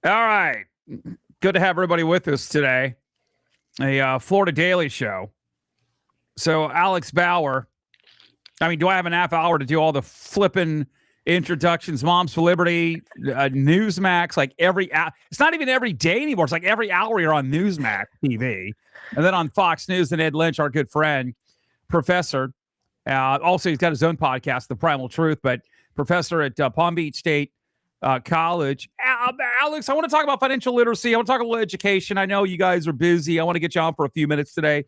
All right. Good to have everybody with us today. A Florida Daily Show. So, Alex Bougher, do I have an half hour to do all the flipping introductions? Moms for Liberty, Newsmax, like every hour. It's not even every day anymore. It's like every hour you're on Newsmax TV. And then on Fox News, and Ed Lynch, our good friend, professor. Also, he's got his own podcast, The Primal Truth, but professor at Palm Beach State College. Alex, I want to talk about financial literacy. I want to talk a little education. I know you guys are busy. I want to get you on for a few minutes today.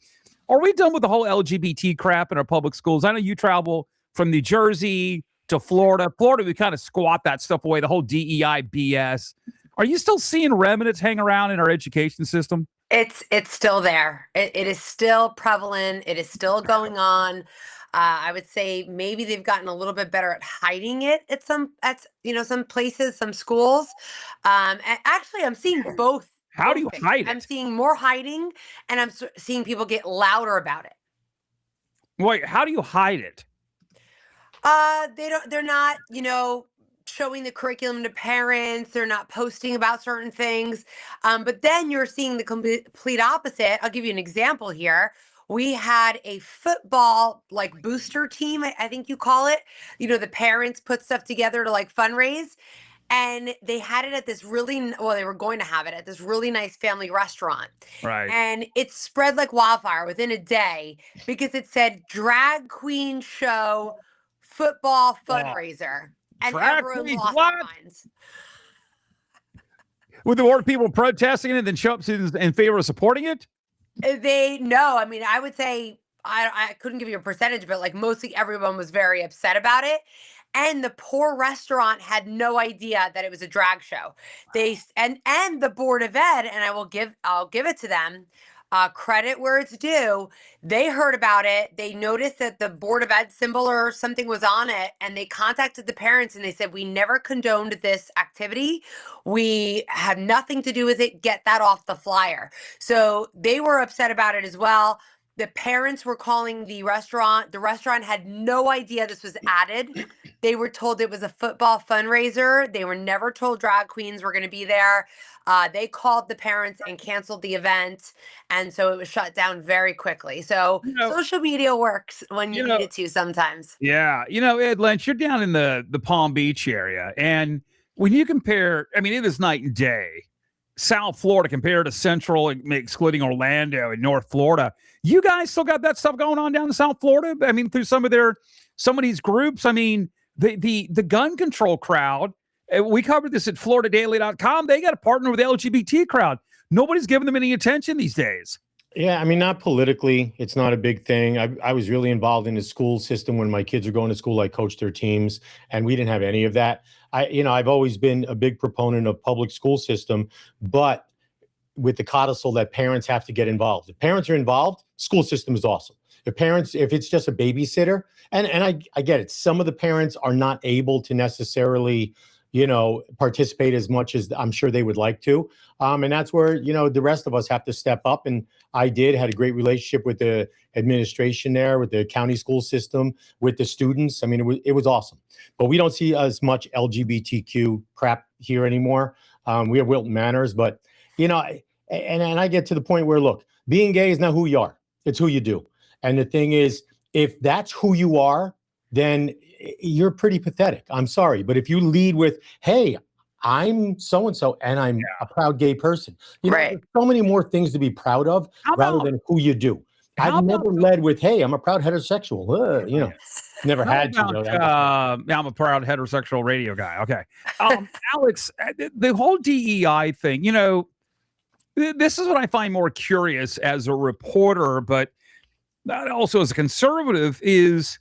Are we done with the whole LGBT crap in our public schools? I know you travel from New Jersey to Florida. Florida, we kind of squat that stuff away, the whole DEI BS. Are you still seeing remnants hang around in our education system? It's still there. It is still prevalent. It is still going on. I would say maybe they've gotten a little bit better at hiding it at some places, some schools. Actually, I'm seeing both. How do you hide it? I'm seeing more hiding, and I'm seeing people get louder about it. Wait, how do you hide it? They're not, showing the curriculum to parents. They're not posting about certain things. But then you're seeing the complete opposite. I'll give you an example here. We had a football booster team, I think you call it. The parents put stuff together to fundraise. And they had it at this they were going to have it at this really nice family restaurant. Right. And it spread like wildfire within a day because it said drag queen show football fundraiser. And everyone lost their minds. With the more people protesting it and then show up in favor of supporting it? I would say, I couldn't give you a percentage, but mostly everyone was very upset about it. And the poor restaurant had no idea that it was a drag show. And the Board of Ed, and I'll give it to them, credit where it's due. They heard about it. They noticed that the Board of Ed symbol or something was on it, and they contacted the parents and they said, "We never condoned this activity. We have nothing to do with it. Get that off the flyer." So they were upset about it as well. The parents were calling the restaurant. The restaurant had no idea this was added. They were told it was a football fundraiser. They were never told drag queens were going to be there. They called the parents and canceled the event. And so it was shut down very quickly. So social media works when you need it to sometimes. Yeah. Ed Lynch, you're down in the Palm Beach area. And when you compare, it is night and day. South Florida compared to Central, excluding Orlando and North Florida. You guys still got that stuff going on down in South Florida? Through some of these groups. The gun control crowd. We covered this at FloridaDaily.com. They got to partner with the LGBT crowd. Nobody's giving them any attention these days. Yeah, not politically. It's not a big thing. I was really involved in the school system when my kids were going to school. I coached their teams, and we didn't have any of that. I've always been a big proponent of public school system, but with the codicil that parents have to get involved. If parents are involved, school system is awesome. If it's just a babysitter, and I get it. Some of the parents are not able to necessarily, participate as much as I'm sure they would like to. And that's where, the rest of us have to step up. And I had a great relationship with the administration there, with the county school system, with the students. It was awesome. But we don't see as much LGBTQ crap here anymore. We have Wilton Manors, but, and I get to the point where, look, being gay is not who you are. It's who you do. And the thing is, if that's who you are, then you're pretty pathetic. I'm sorry. But if you lead with, hey, I'm so-and-so and I'm a proud gay person, there's so many more things to be proud of rather than who you do. I've never led with, hey, I'm a proud heterosexual. Never had to. I'm a proud heterosexual radio guy. Okay. Alex, the whole DEI thing, this is what I find more curious as a reporter, but also as a conservative, is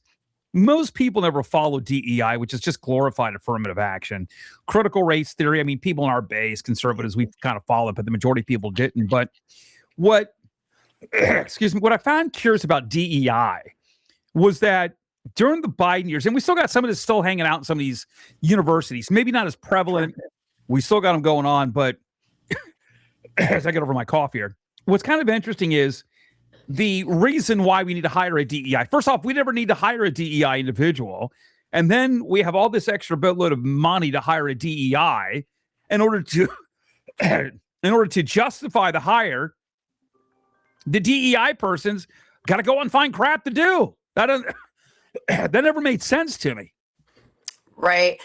most people never follow DEI, which is just glorified affirmative action. Critical race theory, people in our base, conservatives, we kind of follow it, but the majority of people didn't. But what I found curious about DEI was that during the Biden years, and we still got some of this still hanging out in some of these universities, maybe not as prevalent. We still got them going on, but as I get over my cough here, what's kind of interesting is the reason why we need to hire a DEI. First off, we never need to hire a DEI individual. And then we have all this extra boatload of money to hire a DEI in order to in order to justify the hire, the DEI person's got to go and find crap to do. That never made sense to me. Right.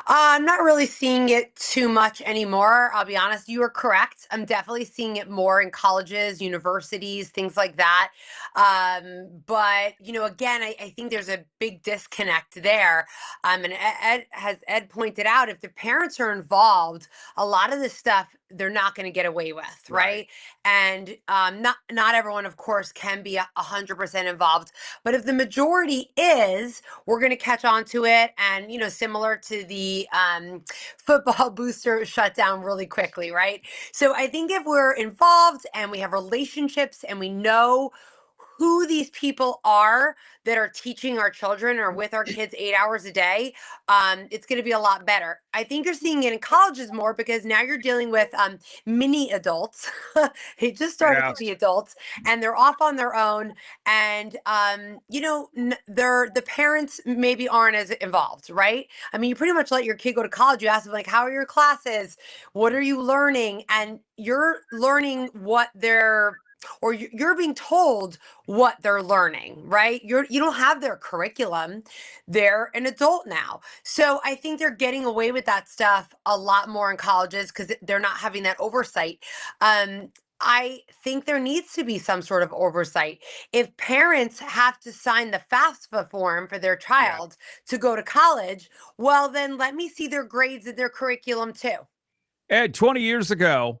I'm not really seeing it too much anymore. I'll be honest. You are correct. I'm definitely seeing it more in colleges, universities, things like that. But, again, I think there's a big disconnect there. And Ed pointed out, if the parents are involved, a lot of this stuff they're not going to get away with, right? And not everyone, of course, can be 100% involved. But if the majority is, we're going to catch on to it. And, similar to the football booster shutdown really quickly, right? So I think if we're involved and we have relationships and we know who these people are that are teaching our children or with our kids 8 hours a day, it's going to be a lot better. I think you're seeing it in colleges more because now you're dealing with mini adults. They just started to be adults and they're off on their own. And, the parents maybe aren't as involved, right? I mean, you pretty much let your kid go to college. You ask them, like, how are your classes? What are you learning? And you're learning what you're being told what they're learning, right? You don't have their curriculum. They're an adult now. So I think they're getting away with that stuff a lot more in colleges because they're not having that oversight. I think there needs to be some sort of oversight. If parents have to sign the FAFSA form for their child to go to college, well, then let me see their grades and their curriculum too. Ed, 20 years ago,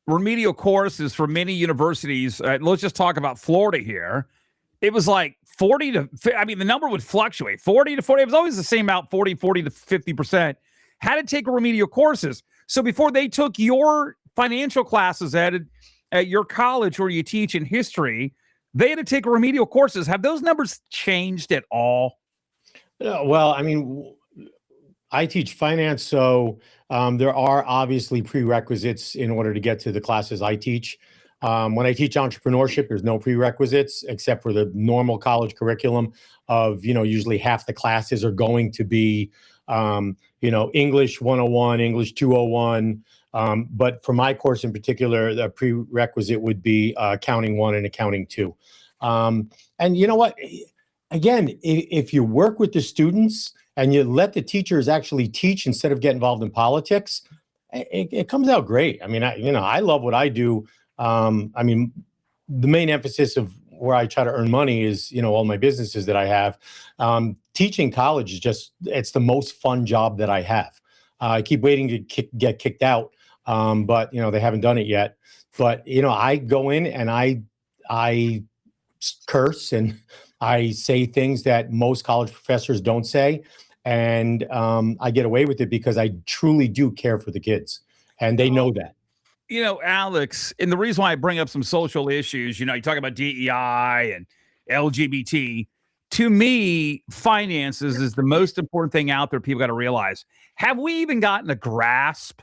remedial courses for many universities, let's just talk about Florida here. It was like 40 to, the number would fluctuate, 40 to 40. It was always the same amount, 40 to 50%. Had to take remedial courses. So before they took your financial classes at your college where you teach in history, they had to take remedial courses. Have those numbers changed at all? Well, I teach finance, so there are obviously prerequisites in order to get to the classes I teach. When I teach entrepreneurship, there's no prerequisites except for the normal college curriculum of, usually half the classes are going to be, English 101, English 201. But for my course in particular, the prerequisite would be accounting 1 and accounting 2. And you know what? Again, if you work with the students and you let the teachers actually teach instead of get involved in politics, it comes out great. I love what I do. The main emphasis of where I try to earn money is, all my businesses that I have. Teaching college is it's the most fun job that I have. I keep waiting to get kicked out, but they haven't done it yet. But I go in and I curse and I say things that most college professors don't say. And I get away with it because I truly do care for the kids. And they know that. Alex, and the reason why I bring up some social issues, you talk about DEI and LGBT. To me, finances is the most important thing out there. People got to realize. Have we even gotten a grasp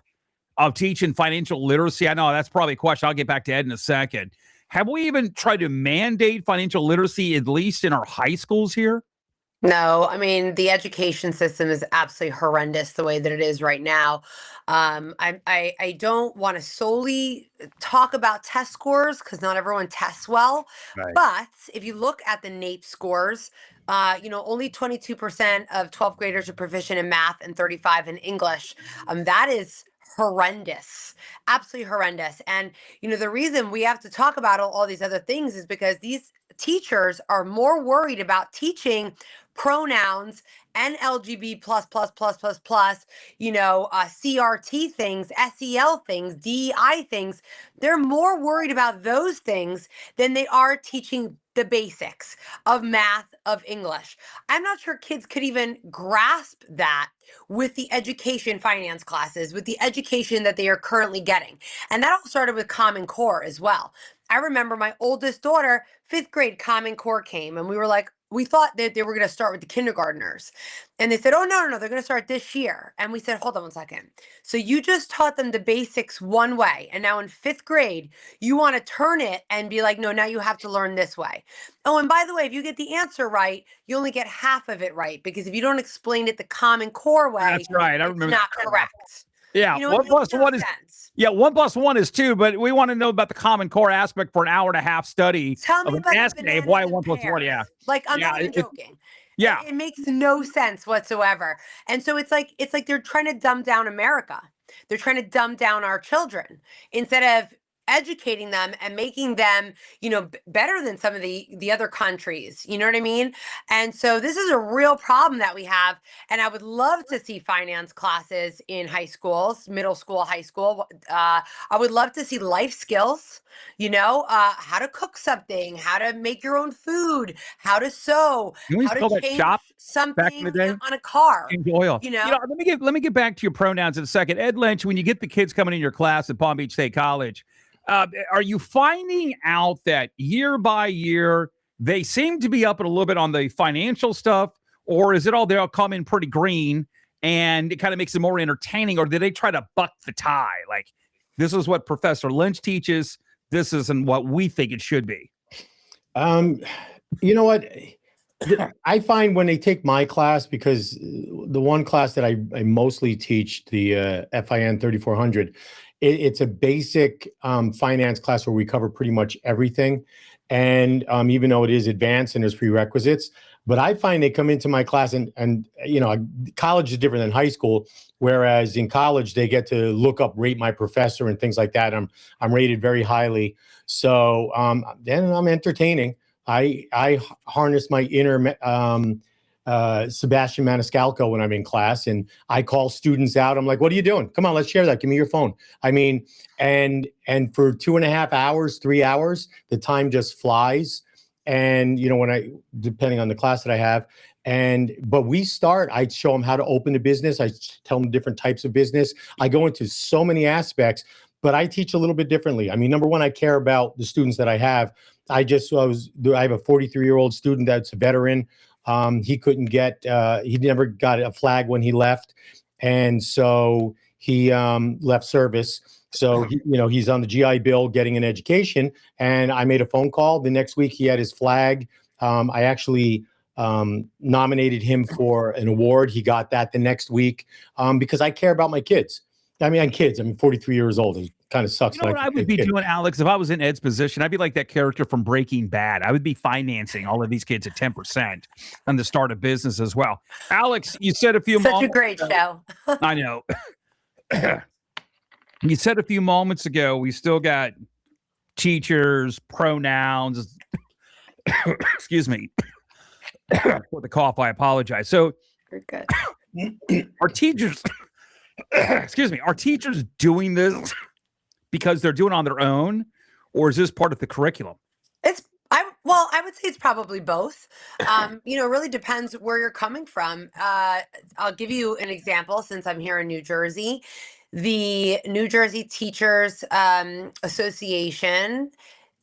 of teaching financial literacy? I know that's probably a question. I'll get back to Ed in a second. Have we even tried to mandate financial literacy, at least in our high schools here? No, the education system is absolutely horrendous the way that it is right now. I don't want to solely talk about test scores because not everyone tests well. Right. But if you look at the NAEP scores, only 22% of 12th graders are proficient in math and 35 in English. That is horrendous, absolutely horrendous. And, the reason we have to talk about all these other things is because these teachers are more worried about teaching pronouns and LGB CRT things, SEL things, DEI things. They're more worried about those things than they are teaching the basics of math, of English. I'm not sure kids could even grasp that with the education finance classes, with the education that they are currently getting. And that all started with Common Core as well. I remember my oldest daughter, 5th grade Common Core came, and we thought that they were going to start with the kindergartners. And they said, oh, no, they're going to start this year. And we said, hold on one second. So you just taught them the basics one way. And now in 5th grade, you want to turn it and be like, no, now you have to learn this way. Oh, and by the way, if you get the answer right, you only get half of it right. Because if you don't explain it the Common Core way, that's right. I it's remember not correct. Yeah, You know, it one makes plus no one is sense. yeah, 1 + 1 is 2, but we want to know about the Common Core aspect for an hour and a half study Tell of me an about the essay of bananas why and 1 + 1. pears. Yeah, Like, I'm yeah, not even joking. yeah. It makes no sense whatsoever. And so it's like they're trying to dumb down America. They're trying to dumb down our children instead of educating them and making them, you know, better than some of the other countries. You know what I mean? And so this is a real problem that we have. And I would love to see finance classes in high schools, middle school, high school. I would love to see life skills, you know, how to cook something, how to make your own food, how to sew, You always how to call that shop change back in the something day. on a car, Change oil. you know? Let me get back to your pronouns in a second. Ed Lynch, when you get the kids coming in your class at Palm Beach State College, are you finding out that year by year they seem to be up a little bit on the financial stuff, or is it all they'll come in pretty green and it kind of makes it more entertaining, or do they try to buck the tie? Like, this is what Professor Lynch teaches. This isn't what we think it should be. You know what? I find when they take my class, because the one class that I mostly teach, the FIN 3400, it's a basic finance class where we cover pretty much everything. And even though it is advanced and there's prerequisites, but I find they come into my class and you know, college is different than high school. Whereas in college, they get to look up, rate my professor and things like that. I'm rated very highly. So then I'm entertaining. I harness my inner Sebastian Maniscalco when I'm in class, and I call students out. I'm like, "What are you doing? Come on, let's share that. Give me your phone." I mean, and for 2.5 hours, 3 hours, the time just flies. And you know, depending on the class that I have, but I show them how to open a business. I tell them different types of business. I go into so many aspects, but I teach a little bit differently. I mean, number one, I care about the students that I have. I have a 43-year-old student that's a veteran. He never got a flag when he left. And so he left service. So, he's on the GI Bill getting an education. And I made a phone call. The next week he had his flag. I actually nominated him for an award. He got that the next week because I care about my kids. I mean, 43 years old. It kind of sucks. You know what I would be doing, Alex, if I was in Ed's position? I'd be like that character from Breaking Bad. I would be financing all of these kids at 10% and the start of business as well. Alex, you said a few Such a great show. I know. You said a few moments ago, we still got teachers, pronouns. Excuse me. For the cough, I apologize. So You're good. our teachers, excuse me, are teachers doing this because they're doing it on their own, or is this part of the curriculum? I would say it's probably both. It really depends where you're coming from. I'll give you an example since I'm here in New Jersey. The New Jersey Teachers Association,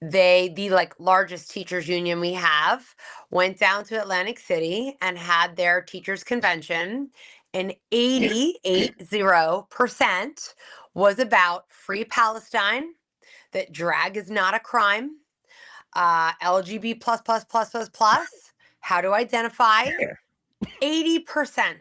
the largest teachers union we have, went down to Atlantic City and had their teachers convention, and 88% was about free Palestine, that drag is not a crime, LGBT plus, how to identify, 80%.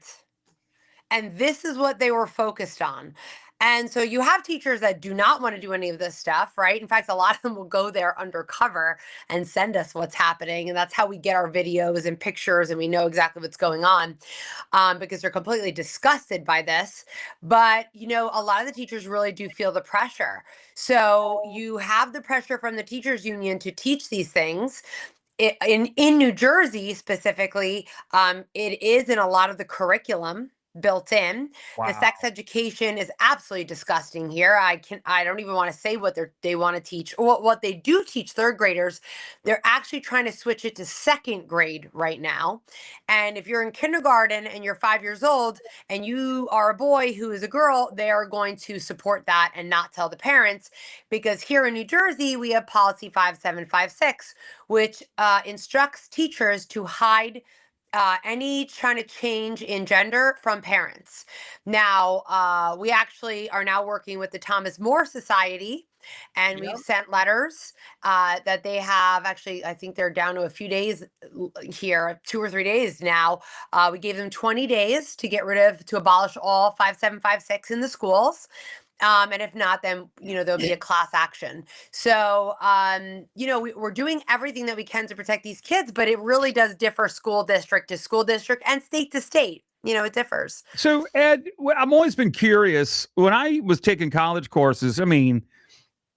And this is what they were focused on. And so you have teachers that do not want to do any of this stuff, right? In fact, a lot of them will go there undercover and send us what's happening. And that's how we get our videos and pictures and we know exactly what's going on, because they're completely disgusted by this. But, a lot of the teachers really do feel the pressure. So you have the pressure from the teachers union to teach these things. In New Jersey specifically, it is in a lot of the curriculum built in. Wow. The sex education is absolutely disgusting here. I don't even want to say what they want to teach, or what they do teach third graders. They're actually trying to switch it to second grade right now. And if you're in kindergarten and you're 5 years old and you are a boy who is a girl, they are going to support that and not tell the parents, because here in New Jersey we have policy 5756, which instructs teachers to hide any kind of change in gender from parents. Now, we actually are now working with the Thomas More Society, and we've sent letters that they have. Actually, I think they're down to a few days here, 2 or 3 days now. We gave them 20 days to abolish all 5756 in the schools. And if not, then, there'll be a class action. So, we're doing everything that we can to protect these kids, but it really does differ school district to school district and state to state. It differs. So, Ed, I've always been curious. When I was taking college courses, I mean,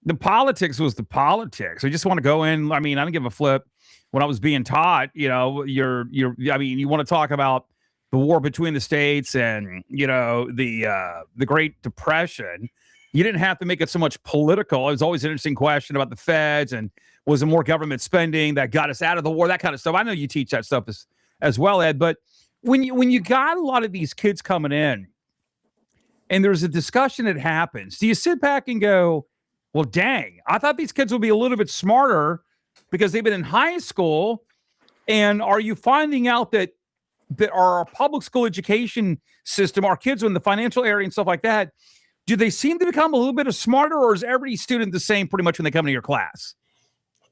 the politics was the politics. I just want to go in. I mean, I don't give a flip when I was being taught, I mean, you want to talk about the war between the states and, the Great Depression. You didn't have to make it so much political. It was always an interesting question about the feds and was it more government spending that got us out of the war, that kind of stuff. I know you teach that stuff as well, Ed, but when you got a lot of these kids coming in and there's a discussion that happens, do you sit back and go, well, dang, I thought these kids would be a little bit smarter because they've been in high school. And are you finding out that our public school education system, our kids in the financial area and stuff like that, do they seem to become a little bit smarter, or is every student the same pretty much when they come into your class?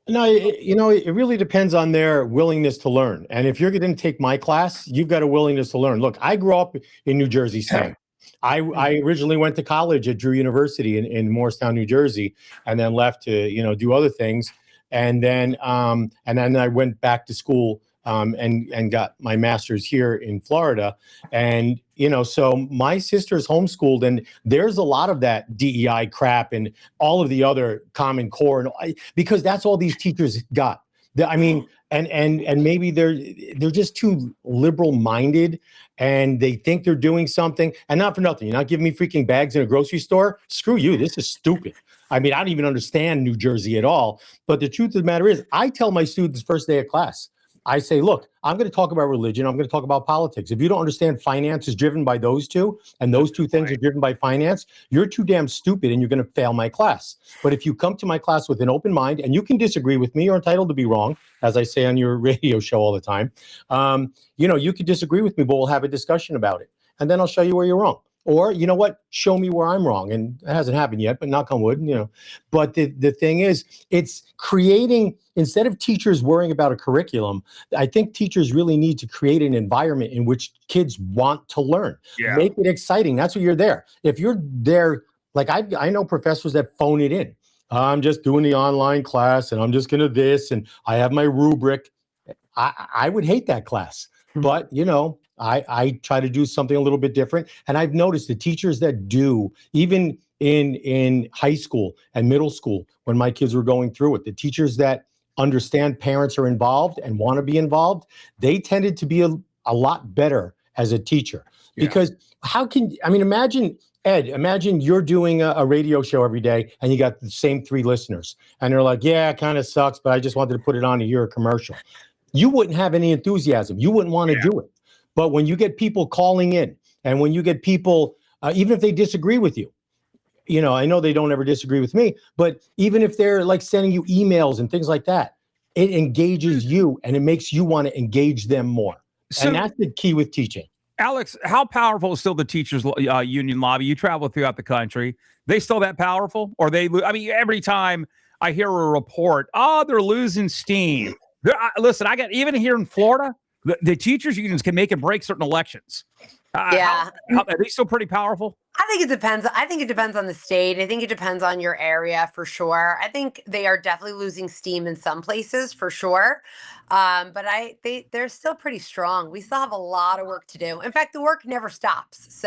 No, it really depends on their willingness to learn. And if you're going to take my class, you've got a willingness to learn. Look, I grew up in New Jersey, Sam. I originally went to college at Drew University in Morristown, New Jersey, and then left to, do other things. And then I went back to school and got my master's here in Florida. And, so my sister's homeschooled, and there's a lot of that DEI crap and all of the other Common Core, because that's all these teachers got. I mean, and maybe they're just too liberal minded, and they think they're doing something. And not for nothing, you're not giving me freaking bags in a grocery store. Screw you. This is stupid. I mean, I don't even understand New Jersey at all. But the truth of the matter is, I tell my students first day of class, I say, look, I'm going to talk about religion. I'm going to talk about politics. If you don't understand finance is driven by those two, and those two things are driven by finance, you're too damn stupid and you're going to fail my class. But if you come to my class with an open mind, and you can disagree with me, you're entitled to be wrong, as I say on your radio show all the time. You could disagree with me, but we'll have a discussion about it. And then I'll show you where you're wrong. Or, you know what, show me where I'm wrong. And it hasn't happened yet, but knock on wood, But the thing is, it's creating, instead of teachers worrying about a curriculum, I think teachers really need to create an environment in which kids want to learn. Yeah. Make it exciting. That's what you're there. If you're there, like I know professors that phone it in. I'm just doing the online class and I'm just going to this and I have my rubric. I would hate that class. But, I try to do something a little bit different. And I've noticed the teachers that do, even in high school and middle school, when my kids were going through it, the teachers that understand parents are involved and want to be involved, they tended to be a lot better as a teacher. Because imagine, Ed, imagine you're doing a radio show every day and you got the same 3 listeners. And they're like, yeah, it kind of sucks, but I just wanted to put it on to hear a commercial. You wouldn't have any enthusiasm. You wouldn't want to do it. But when you get people calling in, and when you get people, even if they disagree with you, I know they don't ever disagree with me, but even if they're like sending you emails and things like that, it engages you and it makes you want to engage them more. So, and that's the key with teaching. Alex, how powerful is still the teachers' union lobby? You travel throughout the country. They still that powerful? Or every time I hear a report, they're losing steam. Listen, even here in Florida, the teachers' unions can make and break certain elections. Are they still pretty powerful? I think it depends. I think it depends on the state. I think it depends on your area for sure. I think they are definitely losing steam in some places for sure. But they're still pretty strong. We still have a lot of work to do. In fact, the work never stops.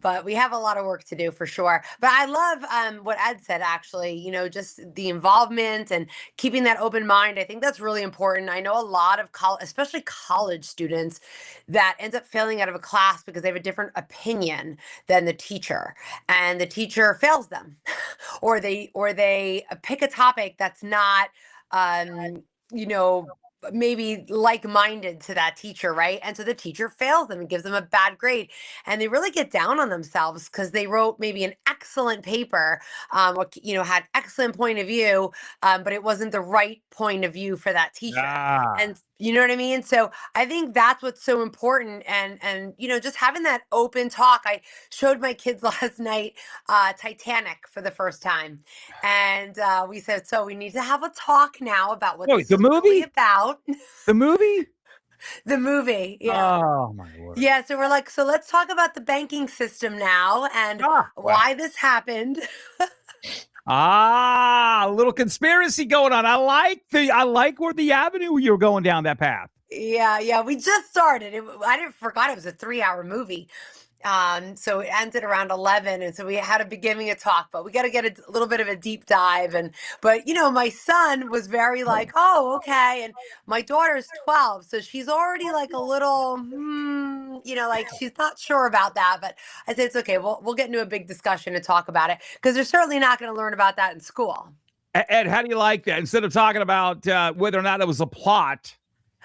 But we have a lot of work to do for sure. But I love what Ed said, actually, just the involvement and keeping that open mind. I think that's really important. I know a lot of especially college students that ends up failing out of a class because they have a different opinion than the teacher, and the teacher fails them or they pick a topic that's not, maybe like-minded to that teacher, right? And so the teacher fails them and gives them a bad grade, and they really get down on themselves because they wrote maybe an excellent paper, had excellent point of view, but it wasn't the right point of view for that teacher. And You know what I mean? So I think that's what's so important, and just having that open talk. I showed my kids last night Titanic for the first time, and we said, so we need to have a talk now about what Wait, this the is really movie? about. The movie? The movie, yeah. Oh my word. Yeah, so we're like, so let's talk about the banking system now and Wow. why this happened. A little conspiracy going on. I like where the avenue you're going down that path. Yeah, we just started. I didn't forgot it was a 3-hour movie. So it ended around 11, and so we had to be giving a talk, but we got to get a little bit of a deep dive. But my son was very like, oh, okay, and my daughter's 12, so she's already like a little, like she's not sure about that. But I said it's okay. We'll get into a big discussion and talk about it because they're certainly not going to learn about that in school. Ed, how do you like that? Instead of talking about whether or not it was a plot,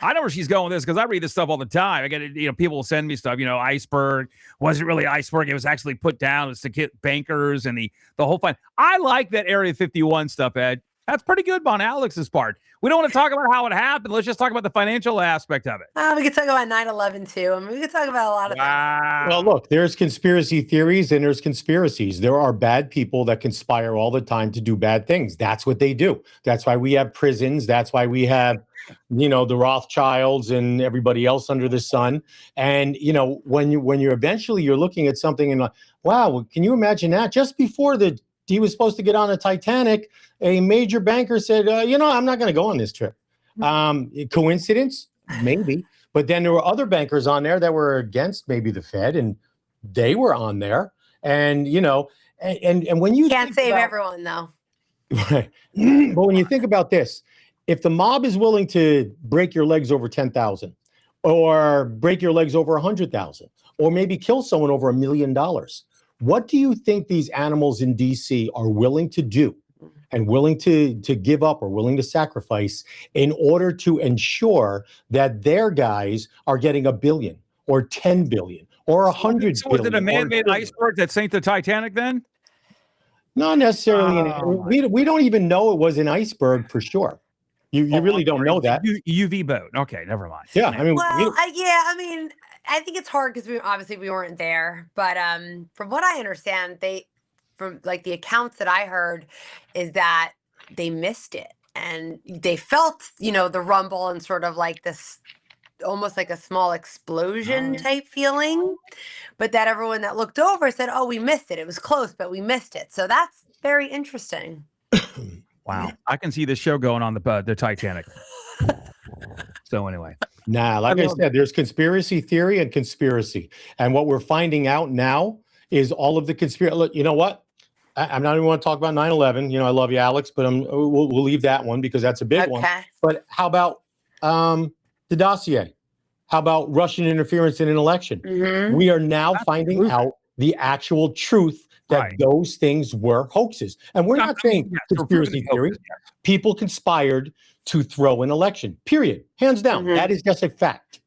I know where she's going with this because I read this stuff all the time. I get it, people will send me stuff, iceberg. Wasn't really iceberg. It was actually put down as to get bankers and the whole fun. I like that Area 51 stuff, Ed. That's pretty good on Alex's part. We don't want to talk about how it happened. Let's just talk about the financial aspect of it. We could talk about 9/11 too. I mean, we could talk about a lot of things. Well, look, there's conspiracy theories and there's conspiracies. There are bad people that conspire all the time to do bad things. That's what they do. That's why we have prisons. That's why we have, the Rothschilds and everybody else under the sun. And, when you're eventually you're looking at something and like, wow, can you imagine that? Just before he was supposed to get on a Titanic, a major banker said, I'm not going to go on this trip. Coincidence? Maybe. But then there were other bankers on there that were against maybe the Fed, and they were on there. And, and when you can't save everyone, though. Right. But when you think about this, if the mob is willing to break your legs over 10,000 or break your legs over 100,000 or maybe kill someone over $1 million, what do you think these animals in DC are willing to do and willing to give up or willing to sacrifice in order to ensure that their guys are getting $1 billion or 10 billion or 100 so was billion? it a man-made iceberg that sank the Titanic then? Not necessarily. We don't even know it was an iceberg for sure. You really don't know that. UV boat. Okay, never mind. Yeah, I mean, I think it's hard because we weren't there. But from what I understand, from like the accounts that I heard, is that they missed it and they felt, the rumble and sort of like this, almost like a small explosion type feeling. But that everyone that looked over said, "Oh, we missed it. It was close, but we missed it." So that's very interesting. Wow, I can see this show going on the Titanic. So anyway, like I said, there's conspiracy theory and conspiracy, and what we're finding out now is all of the conspiracy. Look, you know what? I'm not even want to talk about 9/11. I love you, Alex, but we'll leave that one because that's a big one. But how about the dossier? How about Russian interference in an election? Mm-hmm. We are now finding out the actual truth that those things were hoaxes. And we're not saying conspiracy theories. People conspired to throw an election, period. Hands down. Mm-hmm. That is just a fact.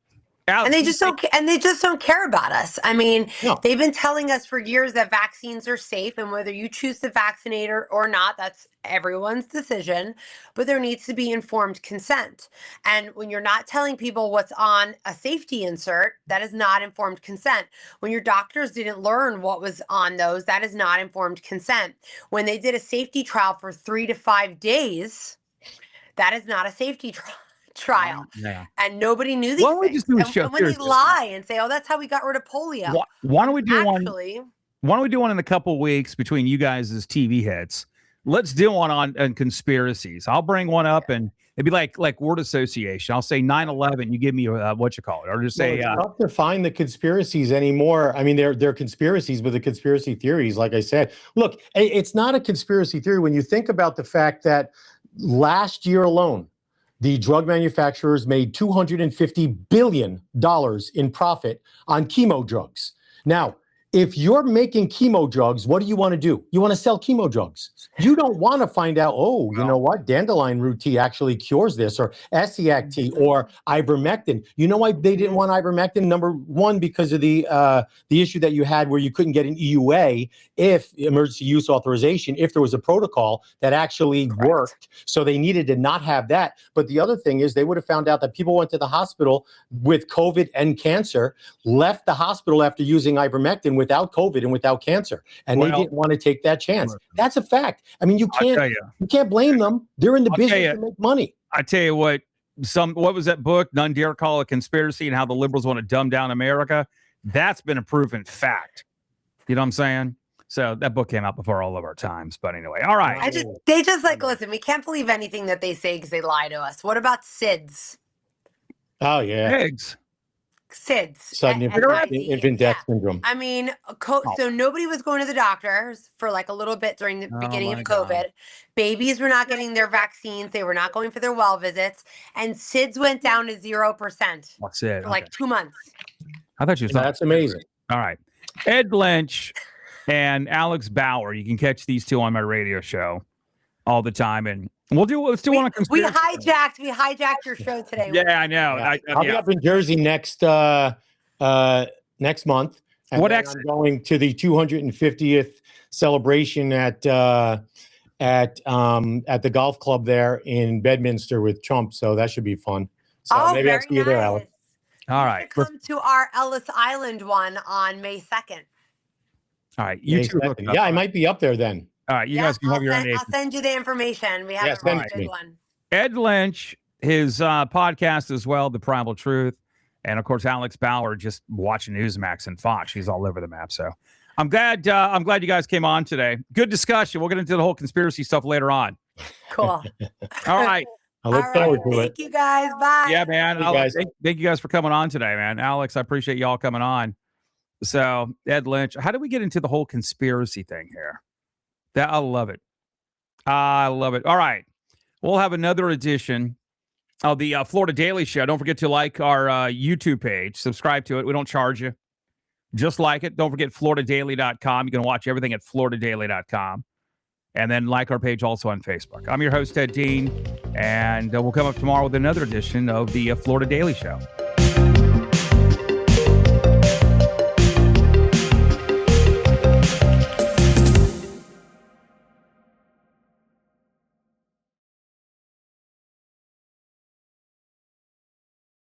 And they just don't care about us. I mean, They've been telling us for years that vaccines are safe, and whether you choose to vaccinate or not, that's everyone's decision. But there needs to be informed consent. And when you're not telling people what's on a safety insert, that is not informed consent. When your doctors didn't learn what was on those, that is not informed consent. When they did a safety trial for 3 to 5 days, that is not a safety trial. And nobody knew these things. And when they lie and say, "Oh, that's how we got rid of polio." Why don't we do one? Why don't we do one in a couple of weeks between you guys as TV heads? Let's do one on conspiracies. I'll bring one up and it'd be like word association. I'll say 9/11. You give me what you call it, or just say it's tough to find the conspiracies anymore. I mean, they're conspiracies, but the conspiracy theories, like I said, look, it's not a conspiracy theory when you think about the fact that last year alone, the drug manufacturers made $250 billion in profit on chemo drugs. Now, if you're making chemo drugs, what do you want to do? You want to sell chemo drugs. You don't want to find out, oh, you know what? Dandelion root tea actually cures this, or Essiac tea, or ivermectin. You know why they didn't want ivermectin? Number one, because of the issue that you had where you couldn't get an EUA, if emergency use authorization, if there was a protocol that actually worked. So they needed to not have that. But the other thing is they would have found out that people went to the hospital with COVID and cancer, left the hospital after using ivermectin without COVID and without cancer. And they didn't want to take that chance. That's a fact. I mean, you can't blame them. They're in the business to make money. I tell you what, what was that book? None Dare Call a Conspiracy, and how the liberals want to dumb down America. That's been a proven fact. You know what I'm saying? So that book came out before all of our times. But anyway, all right. They just like, listen, we can't believe anything that they say because they lie to us. What about SIDS? Oh, yeah. Eggs. SIDS. Sudden infant death syndrome. I mean, so nobody was going to the doctors for like a little bit during the beginning of COVID. God. Babies were not getting their vaccines. They were not going for their well visits. And SIDS went down to 0%. That's it. For like 2 months. I thought you were That's amazing. All right. Ed Lynch and Alex Bougher. You can catch these two on my radio show all the time. And let's do one on conspiracy. We hijacked your show today. Yeah, I know. Yeah. I'll be up in Jersey next month. And what I'm going to the 250th celebration at the golf club there in Bedminster with Trump. So that should be fun. So maybe I'll see you there, Alex. All right. Come to our Ellis Island one on May 2nd. All right. You two yeah, I might be up there then. All right. You guys can have your own. I'll send you the information. We have a good one. Ed Lynch, his podcast as well, The Primal Truth. And of course, Alex Bougher, just watching Newsmax and Fox. She's all over the map. So I'm glad you guys came on today. Good discussion. We'll get into the whole conspiracy stuff later on. Cool. All right. I look forward to it. Thank you guys. Bye. Yeah, man. Thank you guys for coming on today, man. Alex, I appreciate y'all coming on. So, Ed Lynch, how do we get into the whole conspiracy thing here? I love it. I love it. All right. We'll have another edition of the Florida Daily Show. Don't forget to like our YouTube page. Subscribe to it. We don't charge you. Just like it. Don't forget floridadaily.com. You can watch everything at floridadaily.com. And then like our page also on Facebook. I'm your host, Ted Dean, and we'll come up tomorrow with another edition of the Florida Daily Show.